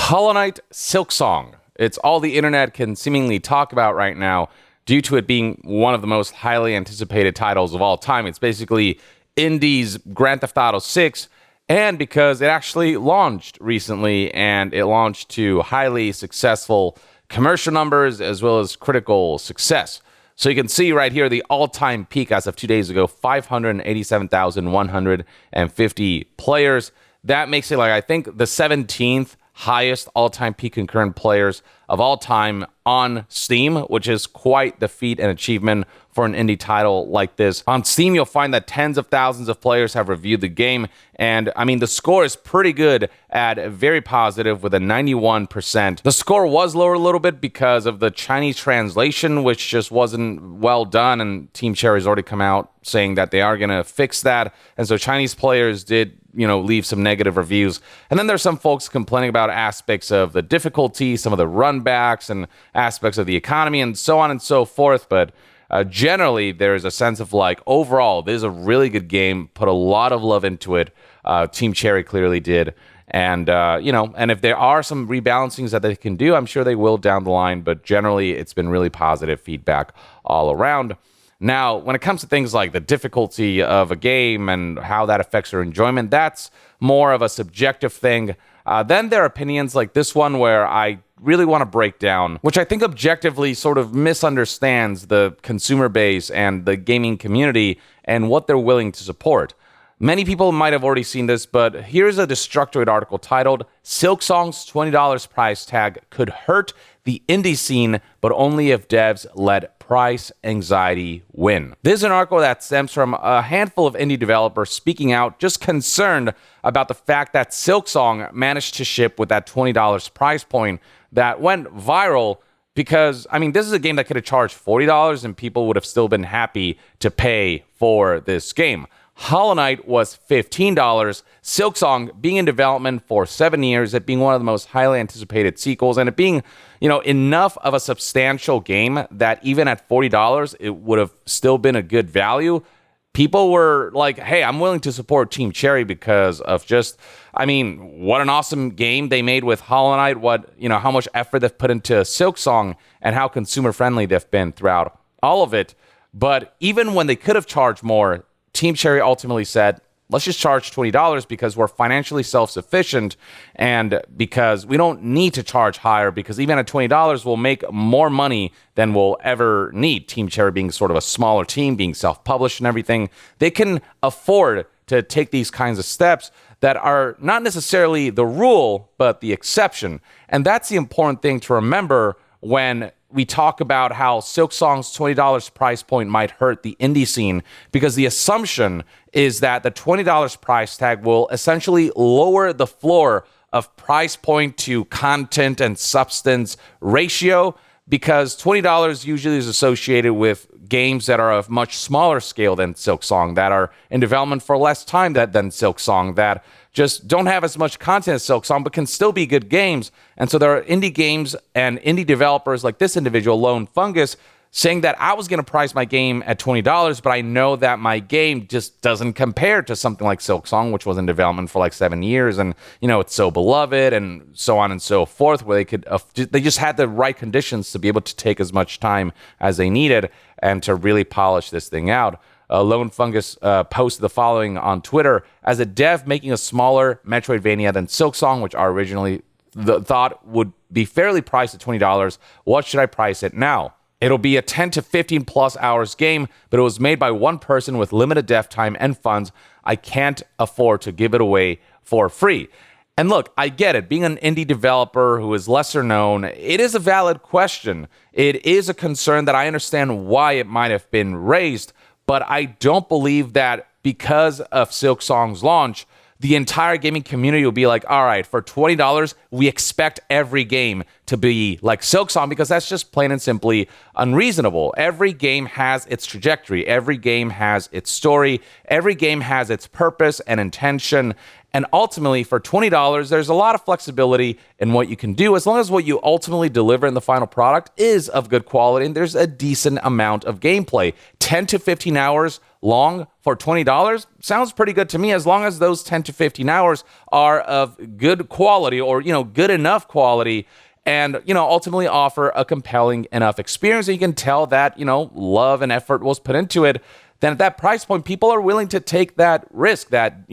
Hollow Knight Silksong. It's all the internet can seemingly talk about right now due to it being one of the most highly anticipated titles of all time. It's basically Indie's Grand Theft Auto 6, and because it actually launched recently, and it launched to highly successful commercial numbers as well as critical success. So you can see right here the all-time peak as of 2 days ago, 587,150 players. That makes it, like, I think, the 17th highest all-time peak concurrent players of all time on Steam, which is quite the feat and achievement for an indie title like this. On Steam, you'll find that tens of thousands of players have reviewed the game, and I mean, the score is pretty good at very positive with a 91%. The score was lower a little bit because of the Chinese translation, which just wasn't well done, and Team Cherry's already come out saying that they are going to fix that, and so Chinese players did leave some negative reviews. And then there's some folks complaining about aspects of the difficulty, some of the runbacks, and aspects of the economy, and so on and so forth. But generally, there's a sense of, like, overall, this is a really good game, put a lot of love into it. Team Cherry clearly did. And, and if there are some rebalancings that they can do, I'm sure they will down the line. But generally, it's been really positive feedback all around. Now, when it comes to things like the difficulty of a game and how that affects your enjoyment, that's more of a subjective thing. Then there are opinions like this one where I really want to break down, which I think objectively sort of misunderstands the consumer base and the gaming community and what they're willing to support. Many people might have already seen this, but here's a Destructoid article titled, "Silksong's $20 price tag could hurt the indie scene, but only if devs let price anxiety win." This is an article that stems from a handful of indie developers speaking out, just concerned about the fact that Silksong managed to ship with that $20 price point that went viral. Because, I mean, this is a game that could have charged $40 and people would have still been happy to pay for this game. Hollow Knight was $15. Silksong being in development for 7 years, it being one of the most highly anticipated sequels, and it being, enough of a substantial game that even at $40, it would have still been a good value. People were like, hey, I'm willing to support Team Cherry because of just, what an awesome game they made with Hollow Knight, how much effort they've put into Silksong, and how consumer friendly they've been throughout all of it. But even when they could have charged more, Team Cherry ultimately said, let's just charge $20 because we're financially self-sufficient and because we don't need to charge higher, because even at $20, we'll make more money than we'll ever need. Team Cherry being sort of a smaller team, being self-published and everything, they can afford to take these kinds of steps that are not necessarily the rule, but the exception. And that's the important thing to remember when we talk about how Silksong's $20 price point might hurt the indie scene, because the assumption is that the $20 price tag will essentially lower the floor of price point to content and substance ratio, because $20 usually is associated with games that are of much smaller scale than Silksong, that are in development for less time than Silksong, that just don't have as much content as Silksong, but can still be good games. And so there are indie games and indie developers like this individual, Lone Fungus, saying that I was going to price my game at $20, but I know that my game just doesn't compare to something like Silksong, which was in development for like 7 years, and it's so beloved, and so on and so forth, where they just had the right conditions to be able to take as much time as they needed and to really polish this thing out. Lone Fungus posted the following on Twitter: as a dev making a smaller Metroidvania than Silksong, which I originally thought would be fairly priced at $20, what should I price it now? It'll be a 10 to 15 plus hours game, but it was made by one person with limited dev time and funds. I can't afford to give it away for free. And look, I get it. Being an indie developer who is lesser known, it is a valid question. It is a concern that I understand why it might have been raised, but I don't believe that because of Silksong's launch, the entire gaming community will be like, all right, for $20, we expect every game to be like Silksong, because that's just plain and simply unreasonable. Every game has its trajectory. Every game has its story. Every game has its purpose and intention. And ultimately, for $20, there's a lot of flexibility in what you can do, as long as what you ultimately deliver in the final product is of good quality and there's a decent amount of gameplay. 10 to 15 hours long for $20 sounds pretty good to me, as long as those 10 to 15 hours are of good quality, or, good enough quality, and, ultimately offer a compelling enough experience. And you can tell that, love and effort was put into it. Then at that price point, people are willing to take that risk, that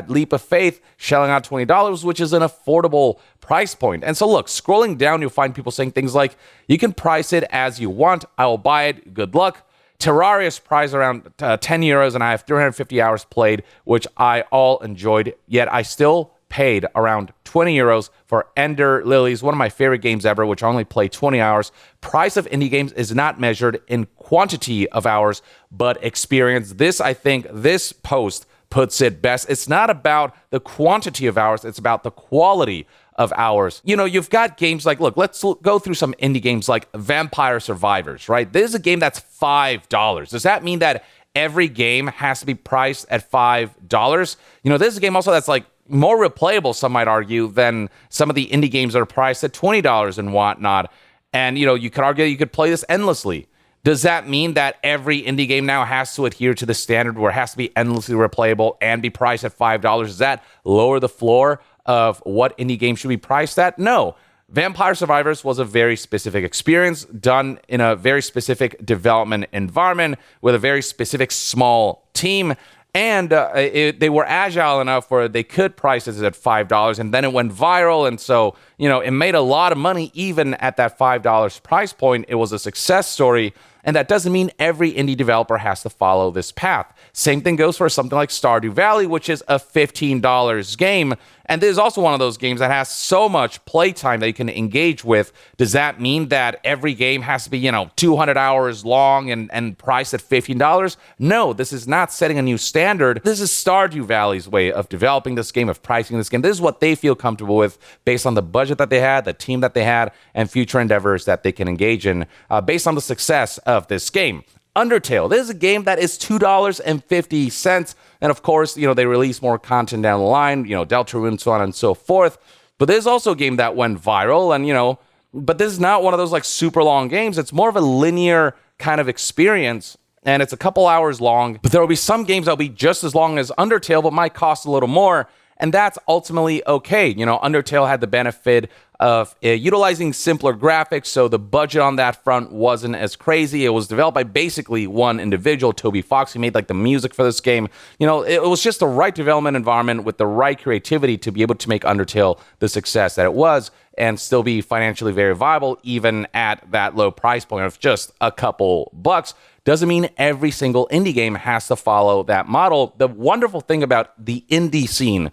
leap of faith, shelling out $20, which is an affordable price point. And so look, scrolling down, you'll find people saying things like, you can price it as you want. I will buy it. Good luck. Terraria's priced around 10 euros, and I have 350 hours played, which I all enjoyed. Yet I still paid around 20 euros for Ender Lilies, one of my favorite games ever, which I only played 20 hours. Price of indie games is not measured in quantity of hours, but experience. I think this post puts it best. It's not about the quantity of hours, it's about the quality of hours. You've got games like, look, let's go through some indie games like Vampire Survivors, right? This is a game that's $5. Does that mean that every game has to be priced at $5? This is a game also that's like more replayable, some might argue, than some of the indie games that are priced at $20 and whatnot. And, you could argue you could play this endlessly. Does that mean that every indie game now has to adhere to the standard where it has to be endlessly replayable and be priced at $5? Does that lower the floor of what indie games should be priced at? No. Vampire Survivors was a very specific experience done in a very specific development environment with a very specific small team. And they were agile enough where they could price it at $5, and then it went viral. And so, it made a lot of money even at that $5 price point. It was a success story. And that doesn't mean every indie developer has to follow this path. Same thing goes for something like Stardew Valley, which is a $15 game. And this is also one of those games that has so much playtime that you can engage with. Does that mean that every game has to be, 200 hours long and priced at $15? No, this is not setting a new standard. This is Stardew Valley's way of developing this game, of pricing this game. This is what they feel comfortable with based on the budget that they had, the team that they had, and future endeavors that they can engage in based on the success of this game. Undertale. This is a game that is $2.50. And of course, they release more content down the line, Deltarune, so on and so forth. But there's also a game that went viral, and, but this is not one of those like super long games. It's more of a linear kind of experience, and it's a couple hours long. But there will be some games that'll be just as long as Undertale, but might cost a little more. And that's ultimately okay. Undertale had the benefit of utilizing simpler graphics, so the budget on that front wasn't as crazy. It was developed by basically one individual, Toby Fox. He made like the music for this game. It was just the right development environment with the right creativity to be able to make Undertale the success that it was and still be financially very viable even at that low price point of just a couple bucks. Doesn't mean every single indie game has to follow that model. The wonderful thing about the indie scene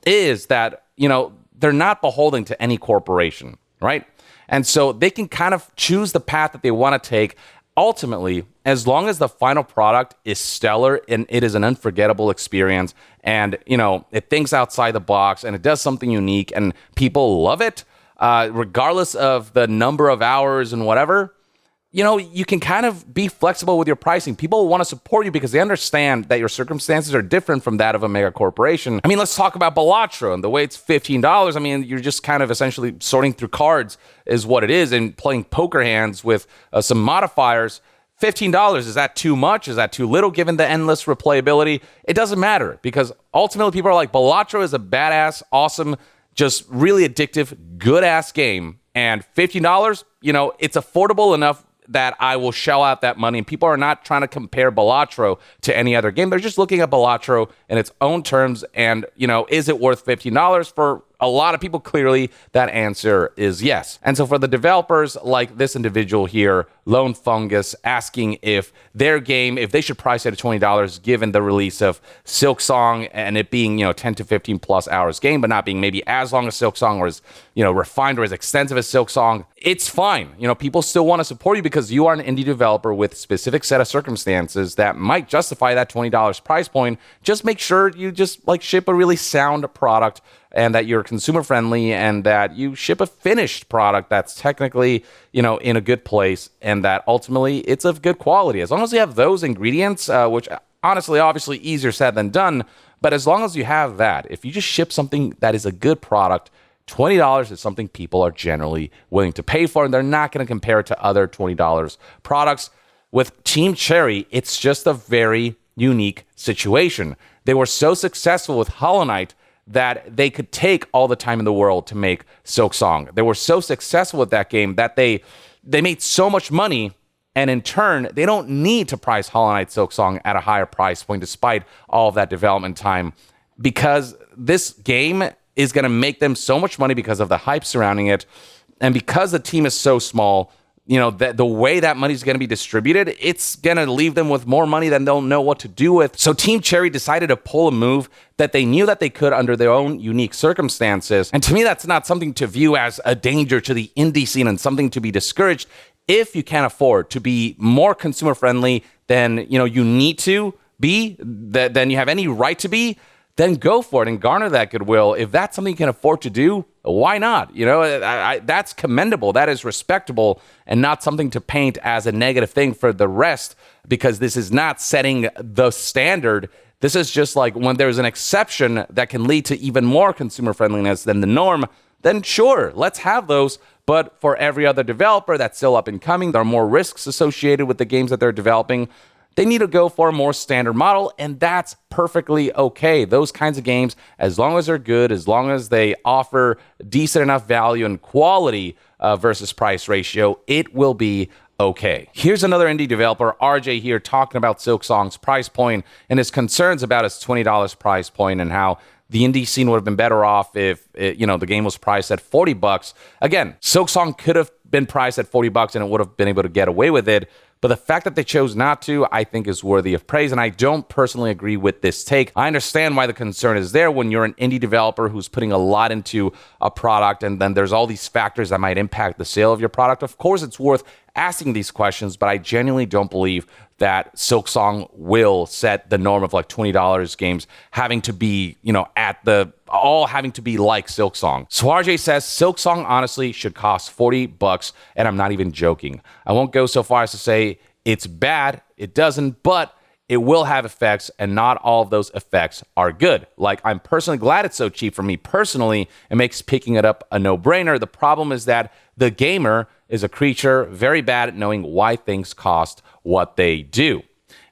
is that, they're not beholden to any corporation, right? And so they can kind of choose the path that they want to take. Ultimately, as long as the final product is stellar and it is an unforgettable experience and, it thinks outside the box and it does something unique and people love it, regardless of the number of hours and whatever, you can kind of be flexible with your pricing. People want to support you because they understand that your circumstances are different from that of a mega corporation. I mean, let's talk about Balatro and the way it's $15. I mean, you're just kind of essentially sorting through cards is what it is and playing poker hands with some modifiers. $15, is that too much? Is that too little given the endless replayability? It doesn't matter because ultimately people are like, Balatro is a badass, awesome, just really addictive, good-ass game. And $15, it's affordable enough that I will shell out that money. And people are not trying to compare Balatro to any other game. They're just looking at Balatro in its own terms. And, is it worth $15? For a lot of people, clearly, that answer is yes. And so for the developers like this individual here, Lone Fungus, asking if their game, if they should price it at $20 given the release of Silksong and it being, 10 to 15 plus hours game, but not being maybe as long as Silksong or as, refined or as extensive as Silksong, it's fine. People still want to support you because you are an indie developer with specific set of circumstances that might justify that $20 price point. Just make sure you just ship a really sound product and that you're consumer friendly and that you ship a finished product that's technically, in a good place and that ultimately it's of good quality. As long as you have those ingredients, which honestly, obviously easier said than done. But as long as you have that, if you just ship something that is a good product, $20 is something people are generally willing to pay for, and they're not going to compare it to other $20 products. With Team Cherry, it's just a very unique situation. They were so successful with Hollow Knight that they could take all the time in the world to make Silksong. They were so successful with that game that they made so much money, and in turn, they don't need to price Hollow Knight Silksong at a higher price point despite all of that development time, because this game is going to make them so much money because of the hype surrounding it, and because the team is so small. The way that money is going to be distributed, it's going to leave them with more money than they'll know what to do with. So Team Cherry decided to pull a move that they knew that they could under their own unique circumstances. And to me, that's not something to view as a danger to the indie scene and something to be discouraged. If you can't afford to be more consumer friendly than you need to be, than you have any right to be, then go for it and garner that goodwill. If that's something you can afford to do, why not? That's commendable. That is respectable, and not something to paint as a negative thing for the rest, because this is not setting the standard. This is just like when there's an exception that can lead to even more consumer friendliness than the norm, then sure, let's have those. But for every other developer that's still up and coming, there are more risks associated with the games that they're developing. They need to go for a more standard model, and that's perfectly okay. Those kinds of games, as long as they're good, as long as they offer decent enough value and quality versus price ratio, it will be okay. Here's another indie developer, RJ here, talking about Silksong's price point and his concerns about its $20 price point and how the indie scene would have been better off if the game was priced at $40. Again, Silksong could have been priced at $40 and it would have been able to get away with it. But the fact that they chose not to, I think, is worthy of praise, and I don't personally agree with this take. I understand why the concern is there when you're an indie developer who's putting a lot into a product, and then there's all these factors that might impact the sale of your product. Of course, it's worth asking these questions, but I genuinely don't believe that Silksong will set the norm of like $20 games having to be, having to be like Silksong. So RJ says Silksong honestly should cost $40, and I'm not even joking. I won't go so far as to say it's bad. It doesn't, but it will have effects, and not all of those effects are good. Like, I'm personally glad it's so cheap for me personally. It makes picking it up a no-brainer. The problem is that the gamer is a creature very bad at knowing why things cost what they do.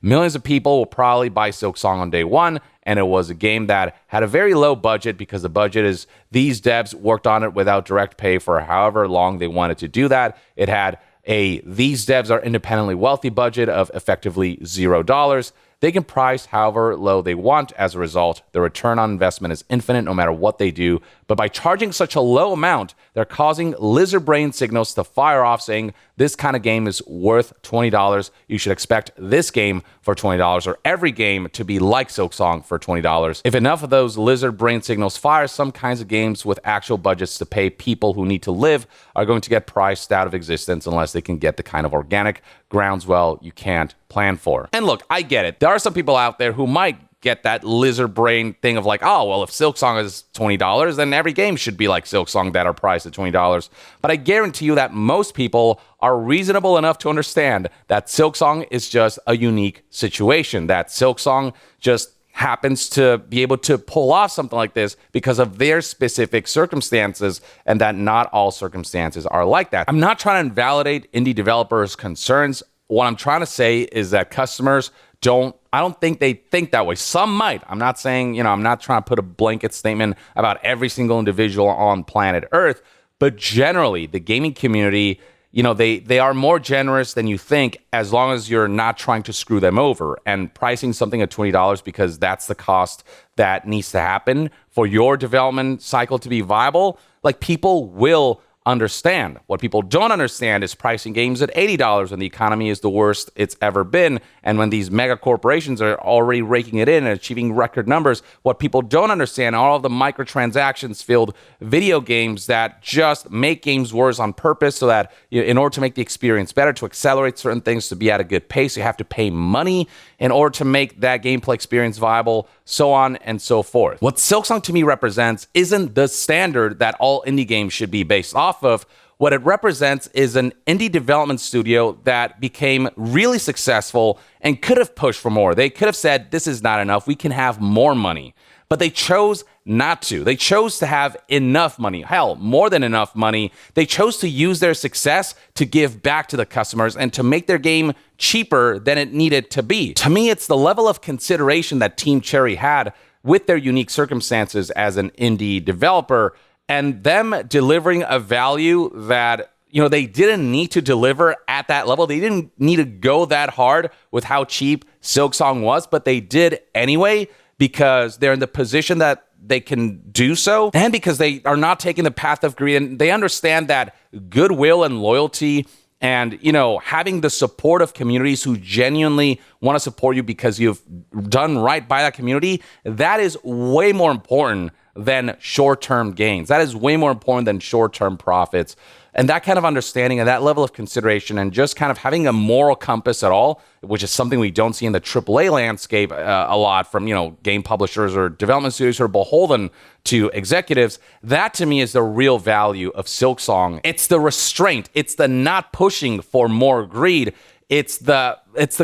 Millions of people will probably buy Silksong on day one, and it was a game that had a very low budget because the budget is these devs worked on it without direct pay for however long they wanted to do that. It had these devs are independently wealthy budget of effectively $0. They can price however low they want. As a result, the return on investment is infinite no matter what they do. But by charging such a low amount, they're causing lizard brain signals to fire off saying this kind of game is worth $20. You should expect this game for $20 or every game to be like Silksong for $20. If enough of those lizard brain signals fire, some kinds of games with actual budgets to pay people who need to live are going to get priced out of existence unless they can get the kind of organic groundswell you can't plan for. And look, I get it. There are some people out there who might get that lizard brain thing of like, oh, well, if Silksong is $20, then every game should be like Silksong that are priced at $20. But I guarantee you that most people are reasonable enough to understand that Silksong is just a unique situation, that Silksong just happens to be able to pull off something like this because of their specific circumstances, and that not all circumstances are like that. I'm not trying to invalidate indie developers' concerns. What I'm trying to say is that customers I don't think they think that way. Some might. I'm not saying, I'm not trying to put a blanket statement about every single individual on planet Earth, but generally the gaming community, they are more generous than you think as long as you're not trying to screw them over. And pricing something at $20 because that's the cost that needs to happen for your development cycle to be viable, like, people will understand. What people don't understand is pricing games at $80 when the economy is the worst it's ever been, and when these mega corporations are already raking it in and achieving record numbers. What people don't understand are all of the microtransactions filled video games that just make games worse on purpose, so that in order to make the experience better, to accelerate certain things, to be at a good pace, you have to pay money in order to make that gameplay experience viable, so on and so forth. What Silksong to me represents isn't the standard that all indie games should be based off of. What it represents is an indie development studio that became really successful and could have pushed for more. They could have said, this is not enough, we can have more money. But they chose not to. They chose to have enough money, hell, more than enough money. They chose to use their success to give back to the customers and to make their game cheaper than it needed to be. To me, it's the level of consideration that Team Cherry had with their unique circumstances as an indie developer and them delivering a value that they didn't need to deliver at that level. They didn't need to go that hard with how cheap Silksong was, but they did anyway, because they're in the position that they can do so, and because they are not taking the path of greed, and they understand that goodwill and loyalty and, having the support of communities who genuinely want to support you because you've done right by that community, that is way more important than short-term gains. That is way more important than short-term profits. And that kind of understanding and that level of consideration and just kind of having a moral compass at all, which is something we don't see in the AAA landscape a lot from, game publishers or development studios who are beholden to executives, that to me is the real value of Silksong. It's the restraint. It's the not pushing for more greed. It's the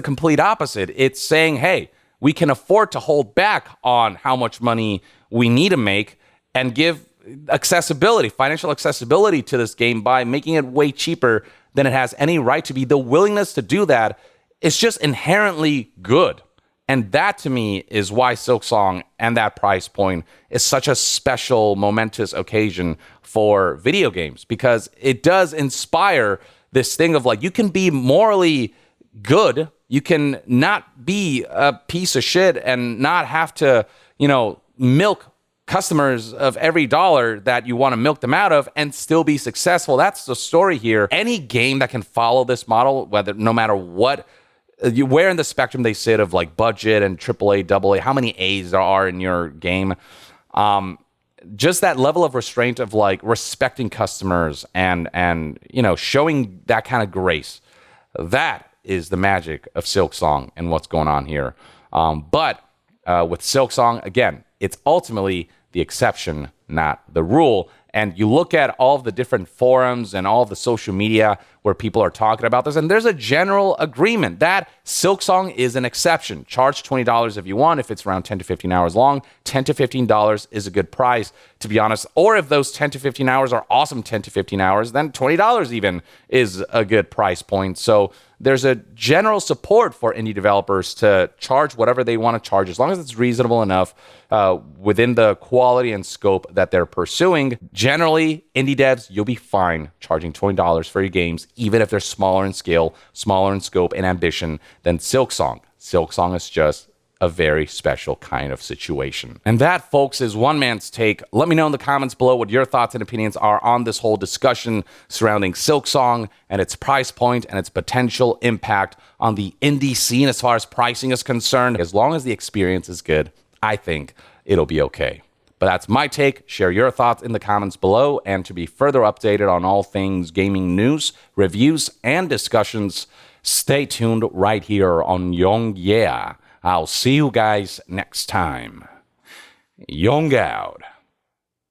complete opposite. It's saying, hey, we can afford to hold back on how much money we need to make and give accessibility, financial accessibility to this game by making it way cheaper than it has any right to be. The willingness to do that is just inherently good. And that to me is why Silksong and that price point is such a special, momentous occasion for video games, because it does inspire this thing of you can be morally good. You can not be a piece of shit and not have to, milk customers of every dollar that you want to milk them out of and still be successful. That's the story here. Any game that can follow this model, no matter what, where in the spectrum they sit of budget and AAA, AA, how many A's there are in your game, just that level of restraint of respecting customers and showing that kind of grace. That is the magic of Silksong and what's going on here. But with Silksong, again, it's ultimately the exception, not the rule. And you look at all of the different forums and all of the social media where people are talking about this, and there's a general agreement that Silksong is an exception. Charge $20 if you want. If it's around 10 to 15 hours long, $10 to $15 is a good price, to be honest. Or if those 10 to 15 hours are awesome 10 to 15 hours, then $20 even is a good price point. So there's a general support for indie developers to charge whatever they want to charge, as long as it's reasonable enough within the quality and scope that they're pursuing. Generally, indie devs, you'll be fine charging $20 for your games, even if they're smaller in scale, smaller in scope and ambition than Silksong. Silksong is just a very special kind of situation. And that, folks, is one man's take. Let me know in the comments below what your thoughts and opinions are on this whole discussion surrounding Silksong and its price point and its potential impact on the indie scene as far as pricing is concerned. As long as the experience is good, I think it'll be okay. But that's my take. Share your thoughts in the comments below. And to be further updated on all things gaming news, reviews, and discussions, stay tuned right here on Young Yeah. I'll see you guys next time. Young out.